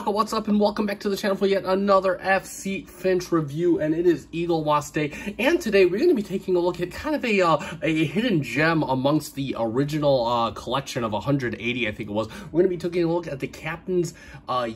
Waka, what's up, and welcome back to the channel for yet another FC Finch review, and it is Eaglemoss Day, and today we're going to be taking a look at kind of a hidden gem amongst the original collection of 180, I think it was. We're going to be taking a look at the Captain's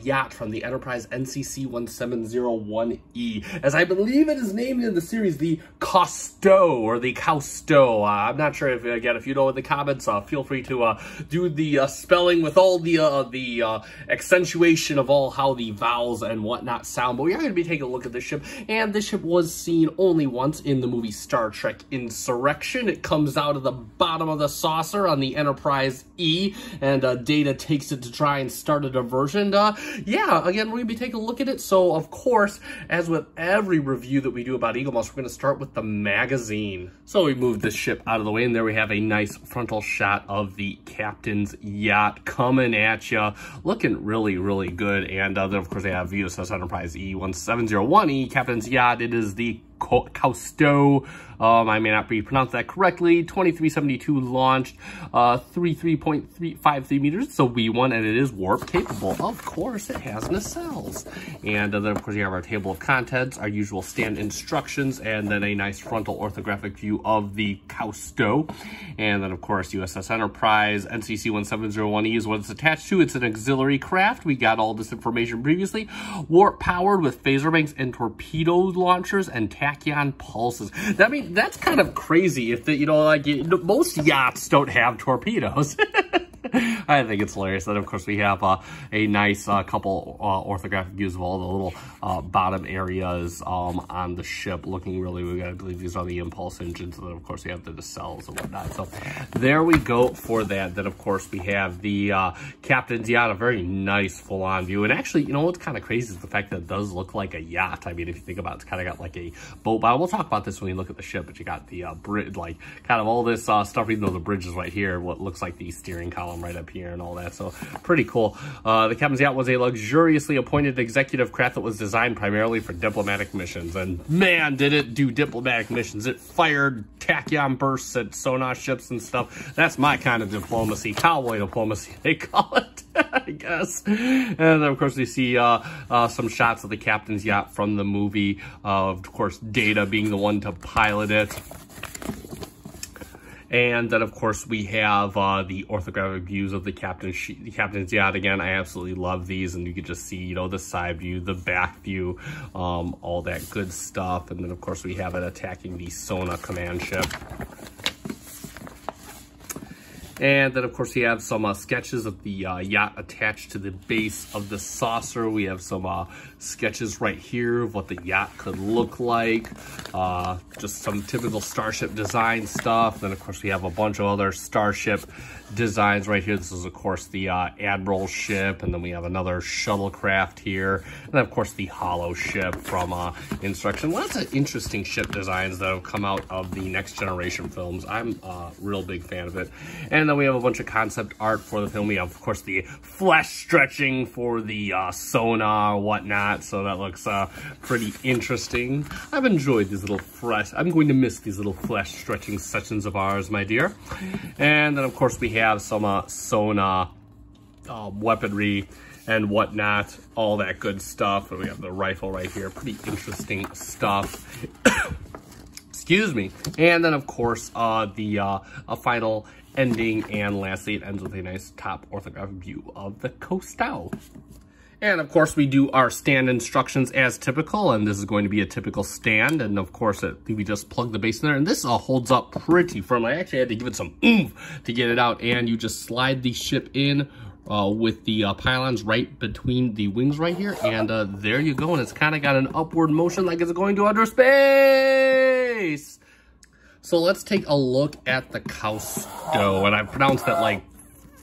Yacht from the Enterprise NCC 1701E, as I believe it is named in the series the Cousteau, or the Cousteau. I'm not sure if, again, if you know in the comments, feel free to do the spelling with all the accentuation of all how the vowels and whatnot sound, but we are going to be taking a look at this ship, and this ship was seen only once in the movie Star Trek Insurrection. It comes out of the bottom of the saucer on the Enterprise E, and Data takes it to try and start a diversion. Yeah, again, we're going to be taking a look at it, so of course, as with every review that we do about Eaglemoss, we're going to start with the magazine. So we moved this ship out of the way, and there we have a nice frontal shot of the Captain's Yacht coming at you, looking really good. And then of course they have USS Enterprise E1701E, Captain's Yacht. It is the Cousteau. I may not be pronounced that correctly. 2372 launched, 33.353 meters. It's a wee one, and it is warp capable. Of course, it has nacelles. And then, of course, you have our table of contents, our usual stand instructions, and then a nice frontal orthographic view of the Cousteau. And then, of course, USS Enterprise NCC 1701E is what it's attached to. It's an auxiliary craft. We got all this information previously. Warp powered with phaser banks and torpedo launchers and tachyon pulses. I mean, that's kind of crazy if you know, like, most yachts don't have torpedoes. I think it's hilarious. Then, of course, we have a nice couple orthographic views of all the little bottom areas on the ship, looking really good. I believe these are the impulse engines, and then, of course, we have the nacelles and whatnot. So there we go for that. Then, of course, we have the Captain's Yacht, a very nice full-on view. And actually, you know what's kind of crazy is the fact that it does look like a yacht. I mean, if you think about it, it's kind of got like a boat bow. We'll talk about this when we look at the ship, but you got the bridge, like kind of all this stuff, even though the bridge is right here, what looks like the steering column right up here and all that, so pretty cool. The Captain's Yacht was a luxuriously appointed executive craft that was designed primarily for diplomatic missions, and man, did it do diplomatic missions. It fired tachyon bursts at sonar ships and stuff. That's my kind of diplomacy, cowboy diplomacy, they call it, I guess. And then, of course, we see some shots of the Captain's Yacht from the movie, of course, Data being the one to pilot it. And then, of course, we have the orthographic views of the Captain's Yacht. Again, I absolutely love these, and you can just see, you know, the side view, the back view, all that good stuff. And then, of course, we have it attacking the Sona command ship. And then, of course, we have some sketches of the yacht attached to the base of the saucer. We have some sketches right here of what the yacht could look like. Just some typical Starship design stuff. Then, of course, we have a bunch of other Starship designs right here. This is, of course, the Admiral ship. And then we have another shuttlecraft here. And then, of course, the Hollow ship from Instruction. Lots of interesting ship designs that have come out of the Next Generation films. I'm a real big fan of it. And then we have a bunch of concept art for the film. We have, of course, the flesh stretching for the sonar or whatnot. So that looks pretty interesting. I've enjoyed these little I'm going to miss these little flesh stretching sections of ours, my dear. And then, of course, we have some sonar weaponry and whatnot, all that good stuff. And we have the rifle right here. Pretty interesting stuff. Excuse me. And then, of course, a final ending, and lastly, it ends with a nice top orthographic view of the Cousteau. And, of course, we do our stand instructions as typical, and this is going to be a typical stand, and, of course, we just plug the base in there, and this holds up pretty firm. I actually had to give it some oomph to get it out, and you just slide the ship in with the pylons right between the wings right here, and there you go, and it's kind of got an upward motion like it's going to outer space. So let's take a look at the Cousteau, and I've pronounced that like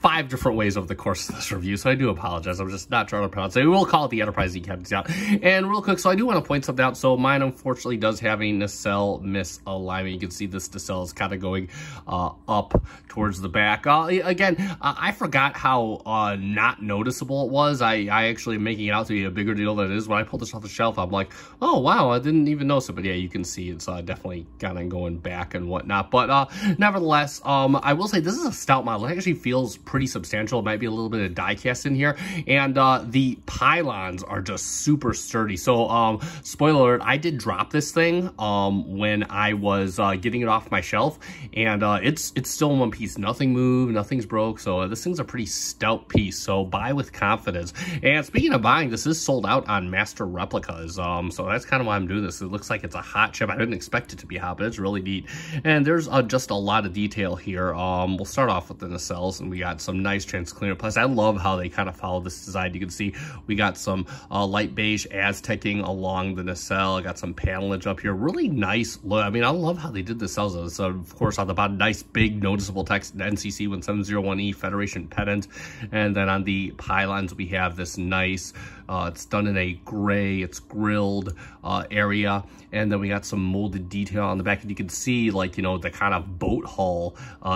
5 different ways over the course of this review, so I do apologize. I'm just not trying to pronounce it. We will call it the Enterprise E Captain's Yacht. And real quick, so I do want to point something out. So mine, unfortunately, does have a nacelle misalignment. You can see this nacelle is kind of going up towards the back. Again, I forgot how not noticeable it was. I actually am making it out to be a bigger deal than it is. When I pulled this off the shelf, I'm like, oh, wow, I didn't even notice it. But yeah, you can see it's definitely kind of going back and whatnot. But nevertheless, I will say this is a stout model. It actually feels pretty pretty substantial. It might be a little bit of die cast in here. And the pylons are just super sturdy. So spoiler alert, I did drop this thing when I was getting it off my shelf, and it's still in one piece. Nothing moved, nothing's broke. So this thing's a pretty stout piece. So buy with confidence. And speaking of buying, this is sold out on Master Replicas. So that's kind of why I'm doing this. It looks like it's a hot chip. I didn't expect it to be hot, but it's really neat. And there's just a lot of detail here. We'll start off with the nacelles, and we got some nice transparent plastic. I love how they kind of follow this design. You can see we got some light beige Aztecing along the nacelle. I got some panelage up here. Really nice look. I mean, I love how they did the nacelles. So of course, on the bottom, nice big noticeable text, NCC 1701E Federation pennant. And then on the pylons, we have this nice, it's done in a gray, it's grilled area. And then we got some molded detail on the back. And you can see, like, you know, the kind of boat hull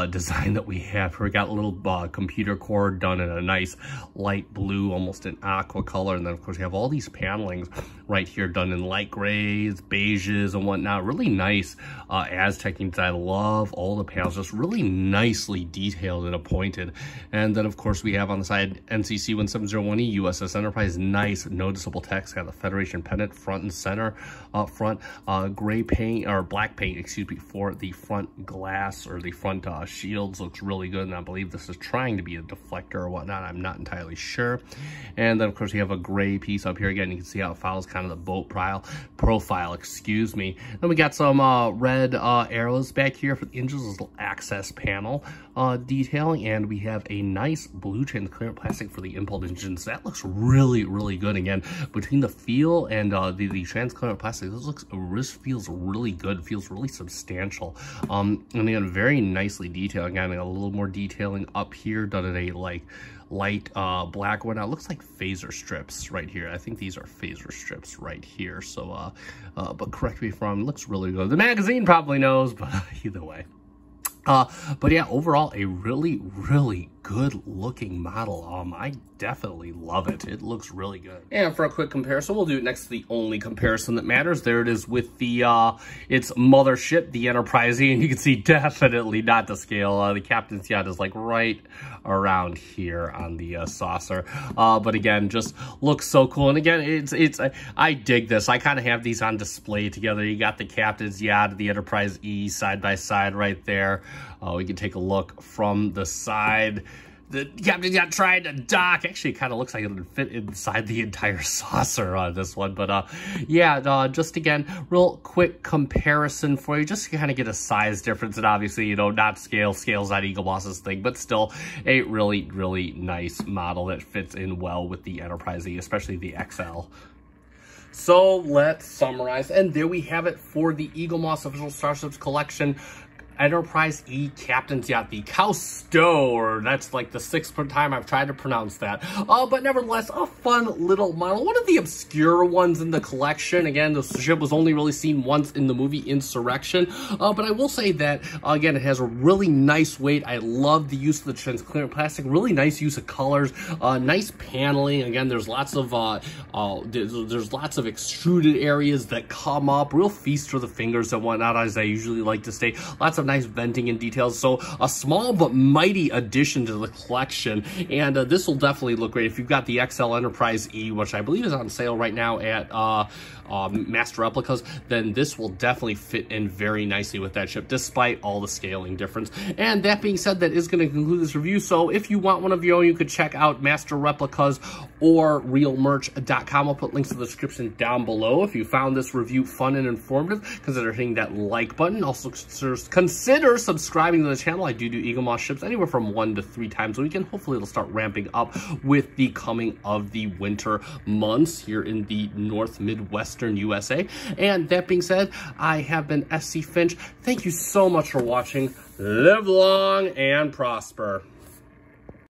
design that we have here. We got a little computer core done in a nice light blue, almost an aqua color. And then, of course, we have all these panelings right here done in light grays, beiges, and whatnot. Really nice Aztecing design. I love all the panels, just really nicely detailed and appointed. And then, of course, we have on the side NCC 1701E USS Enterprise. Nice noticeable text. Got the Federation pennant front and center up front. Gray paint, or black paint, excuse me, for the front glass or the front shields. Looks really good. And I believe this is trying to be a deflector or whatnot. I'm not entirely sure. And then, of course, we have a gray piece up here. Again, you can see how it follows kind of the boat profile, excuse me. Then we got some red arrows back here for the engines, this little access panel detailing. And we have a nice blue transparent plastic for the impulse engines. That looks really, really good. Again, between the feel and the transparent plastic, this feels really good. Feels really substantial. And again, very nicely detailed. Again, a little more detailing up here, done in a like light black one. Now it looks like phaser strips right here. I think these are phaser strips right here. So, but correct me if I'm wrong. It looks really good. The magazine probably knows, but either way. But yeah, overall, a really, really good looking model. I definitely love it. It looks really good. And for a quick comparison, we'll do it next to the only comparison that matters. There it is with the its mothership, the Enterprise E, and you can see definitely not to scale. The captain's yacht is like right around here on the saucer. But again, just looks so cool. And again, I dig this. I kind of have these on display together. You got the captain's yacht, the Enterprise E side by side right there. We can take a look from the side. The captain's yacht trying to dock. Actually, it kind of looks like it would fit inside the entire saucer on this one. But yeah, just again, real quick comparison for you, just to kind of get a size difference. And obviously, you know, not scale. Scale's not Eaglemoss's thing, but still a really, really nice model that fits in well with the Enterprise E, especially the XL. So let's summarize. And there we have it for the Eaglemoss Official Starships Collection Enterprise E Captain's Yacht, the Cousteau, or that's like the 6th time I've tried to pronounce that. But nevertheless, a fun little model. One of the obscure ones in the collection. Again, the ship was only really seen once in the movie Insurrection. But I will say that, again, it has a really nice weight. I love the use of the transparent plastic. Really nice use of colors. Nice paneling. Again, there's lots of there's lots of extruded areas that come up. Real feast for the fingers and whatnot, as I usually like to say. Lots of nice venting and details. So a small but mighty addition to the collection, and this will definitely look great if you've got the XL Enterprise E, which I believe is on sale right now at Master Replicas. Then this will definitely fit in very nicely with that ship, despite all the scaling difference. And that being said, that is going to conclude this review. So if you want one of your own, you could check out Master Replicas or realmerch.com. I'll put links in the description down below. If you found this review fun and informative, consider hitting that like button. Also consider subscribing to the channel. I do Eaglemoss ships anywhere from 1 to 3 times a week, and hopefully it'll start ramping up with the coming of the winter months here in the North Midwestern USA. And that being said, I have been SC Finch. Thank you so much for watching. Live long and prosper.